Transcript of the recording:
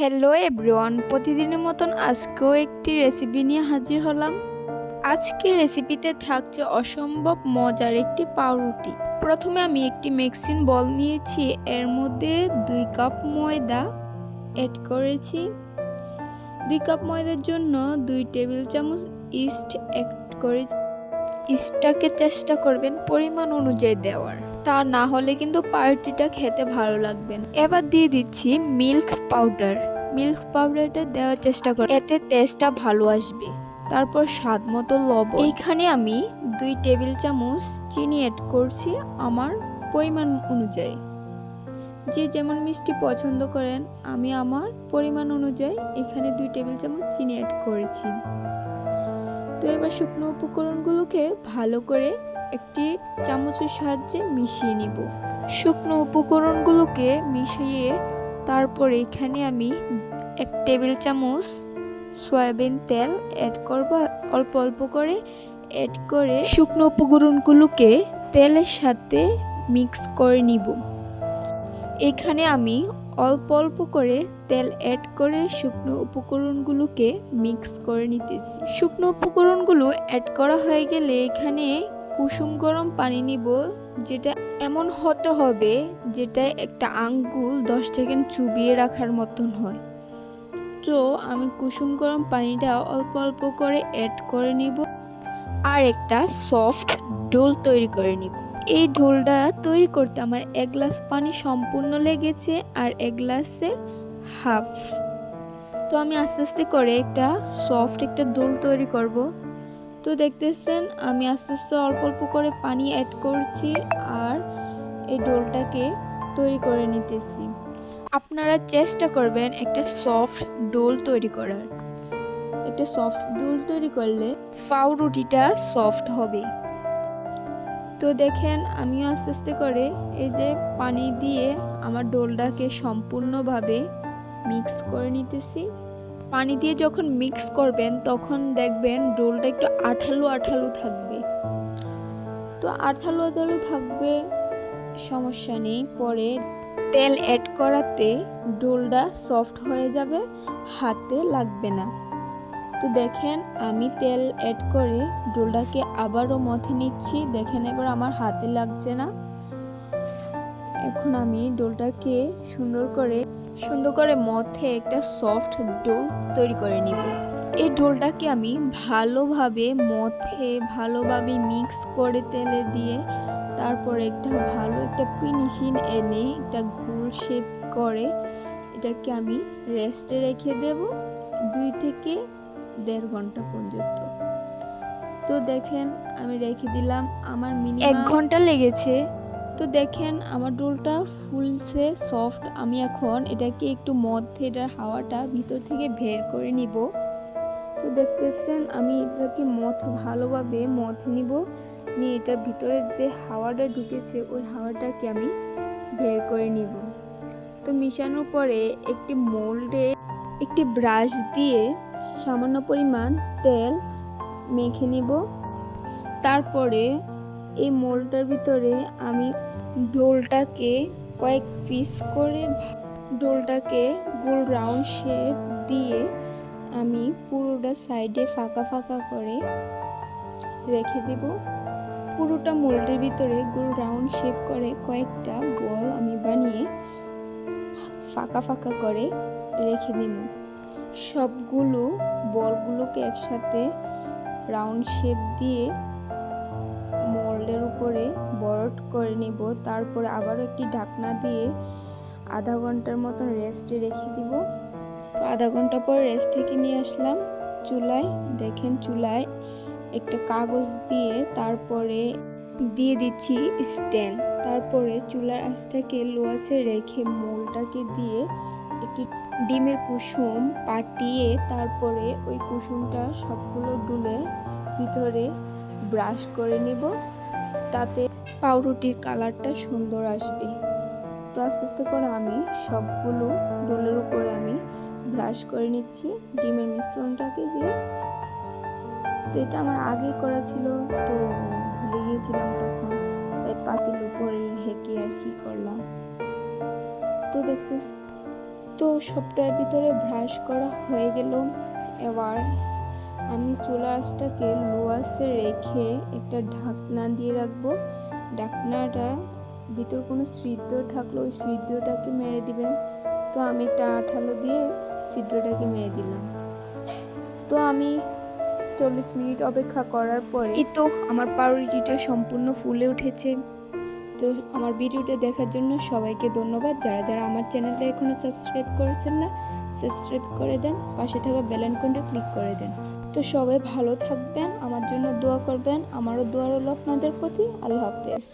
Hello everyone, প্রতিদিনের মতন আজকেও একটি রেসিপি নিয়ে হাজির হলাম। আজকের রেসিপিতে থাকছে অসম্ভব মজার একটি পাউরুটি। প্রথমে আমি একটি মিক্সিং বল নিয়েছি, এর মধ্যে 2 কাপ ময়দা অ্যাড করেছি। 2 কাপ ময়দার জন্য 2 টেবিল চামচ ইস্ট অ্যাড করেছি। ইস্টটাকে চেষ্টা করবেন পরিমাণ অনুযায়ী দেওয়ার, তা না হলে কিন্তু পাউরুটিটা খেতে ভালো লাগবে না। এবার দিয়ে দিচ্ছি মিল্ক পাউডারটা দেওয়ার চেষ্টা করি, এতে টেস্টটা ভালো আসবে। তারপর স্বাদ মতো লবণ। এইখানে আমি 2 টেবিল চামচ চিনি অ্যাড করছি আমার পরিমাণ অনুযায়ী। যে যেমন মিষ্টি পছন্দ করেন, আমি আমার পরিমাণ অনুযায়ী এখানে 2 টেবিল চামচ চিনি অ্যাড করেছি। তো এবার শুকনো উপকরণগুলোকে ভালো করে একটি চামচের সাহায্যে মিশিয়ে নিব। শুকনো উপকরণগুলোকে মিশিয়ে তারপর এখানে আমি 1 টেবিল চামচ সয়াবিন তেল অ্যাড করব। অল্প অল্প করে অ্যাড করে শুকনো উপকরণগুলোকে তেলের সাথে মিক্স করে নিব। এখানে আমি অল্প অল্প করে তেল অ্যাড করে শুকনো উপকরণগুলোকে মিক্স করে নিতেছি। শুকনো উপকরণগুলো অ্যাড করা হয়ে গেলে এখানে কুসুম গরম পানি নিব, যেটা এমন হতে হবে যেটা একটা আঙ্গুল 10 সেকেন্ড চুবিয়ে রাখার মতন হয়। তো আমি কুসুম গরম পানিটা অল্প অল্প করে অ্যাড করে নিব আর একটা সফট ডোল তৈরি করে নিব। এই ঢোলটা তৈরি করতে আমার 1 গ্লাস পানি সম্পূর্ণ লেগেছে আর 1 গ্লাসের হাফ। তো আমি আস্তে আস্তে করে একটা সফট একটা ডোল তৈরি করব। তো দেখতেছেন আমি আস্তে আস্তে অল্প অল্প করে পানি অ্যাড করছি আর এই ডোলটাকে তৈরি করে নিতেছি। আপনারা চেষ্টা করবেন একটা সফট ডোল তৈরি করার। একটা সফট ডোল তৈরি করলে পাউরুটিটা সফট হবে। তো দেখেন আমিও আস্তে আস্তে করে এই যে পানি দিয়ে আমার ডোলটাকে সম্পূর্ণভাবে মিক্স করে নিতেছি। পানি দিয়ে যখন মিক্স করবেন তখন দেখবেন ডোলটা একটু আঠালো আঠালো থাকবে। তো আঠালো আঠালো থাকবে, সমস্যা নেই, পরে তেল অ্যাড করাতে ডোলটা সফট হয়ে যাবে, হাতে লাগবে না। তো দেখেন আমি তেল অ্যাড করে ডোলটাকে আবারও মথে নিচ্ছি। দেখেন এবার আমার হাতে লাগছে না। এখন আমি ডোলটাকে সুন্দর করে মথে একটা সফট ডোল তৈরি করে নিব। এই ডোলটাকে আমি ভালোভাবে ভালোভাবে মিক্স করে তেলে দিয়ে তারপর একটা ভালো একটা ফিনিশিং এনে একটা গোল শেপ করে এটাকে আমি রেস্টে রেখে দেব 2 থেকে 1.5 ঘন্টা পর্যন্ত। তো দেখেন আমি রেখে দিলাম, আমার মিনিমাম 1 ঘন্টা লেগেছে। তো দেখেন আমার ডোলটা ফুলছে সফট। আমি এখন এটাকে একটু মধ্যে এটার হাওয়াটা ভিতর থেকে বের করে নিব। তো দেখতেছেন আমি এটাকে ভালোভাবে মথে নিব, নিয়ে এটার ভিতরে যে হাওয়াটা ঢুকেছে ওই হাওয়াটাকে আমি বের করে নিব। তো মিশানোর পরে একটি মোল্ডে একটি ব্রাশ দিয়ে সামান্য পরিমাণ তেল মেখে নিব। তারপরে এই মোল্ডটার ভিতরে আমি ডোলটাকে কয়েক পিস করে ডোলটাকে গোল রাউন্ড শেপ দিয়ে আমি পুরোটা সাইডে ফাঁকা ফাঁকা করে রেখে দেব। পুরোটা মোল্ডের ভিতরে গোল রাউন্ড শেপ করে কয়েকটা বল আমি বানিয়ে ফাঁকা ফাঁকা করে রেখে দেব। সবগুলো বলগুলোকে একসাথে রাউন্ড শেপ দিয়ে মোল্ডের উপরে বরড করে নিব। তারপরে আবারও একটি ঢাকনা দিয়ে আধা ঘন্টার মতন রেস্টে রেখে দিব। তো আধা ঘন্টা পর রেস্ট থেকে নিয়ে আসলাম চুলায়। দেখেন চুলায় একটা কাগজ দিয়ে তারপরে দিয়ে দিচ্ছি স্ট্যান্ড। তারপরে চুলার আঁচটাকে লো আঁচে রেখে মোলটাকে দিয়ে একটি ডিমের কুসুম পাটিয়ে তারপরে ওই কুসুমটা সবগুলো ডুলের ভিতরে ব্রাশ করে নিব, তাতে পাউরুটির কালারটা সুন্দর আসবে। তো আস্তে আস্তে করে আমি সবগুলো ডোলের উপরে আমি ব্রাশ করে নিচ্ছি ডিমের মিশ্রণটাকে দিয়ে। তো এটা আমার আগে করা ছিল, তো ভুলে গিয়েছিলাম তখন, তাই পাতিল উপরে রেখে আর কি করলাম। তো তো সবটার ভিতরে ব্রাশ করা হয়ে গেল। এবার আমি চুলা আঁচটাকে লো আঁচে রেখে একটা ঢাকনা দিয়ে রাখবো। ঢাকনাটা ভিতর কোনো ছিদ্র থাকলে ওই ছিদ্রটাকে মেরে দিবেন। তো আমি একটা আঠালো দিয়ে ছিদ্রটাকে মেরে দিলাম। তো আমি 40 মিনিট অপেক্ষা করার পরে এই তো আমার পাউরুটিটা সম্পূর্ণ ফুলে উঠেছে। তো আমার ভিডিওটা দেখার জন্য সবাইকে ধন্যবাদ। যারা যারা আমার চ্যানেলটা এখনো সাবস্ক্রাইব করেছেন না, সাবস্ক্রাইব করে দেন, পাশে থাকা বেল আইকনটা ক্লিক করে দেন। তো সবাই ভালো থাকবেন, আমার জন্য দোয়া করবেন, আমারও দোয়া রইল আপনাদের প্রতি। আল্লাহ হাফেজ।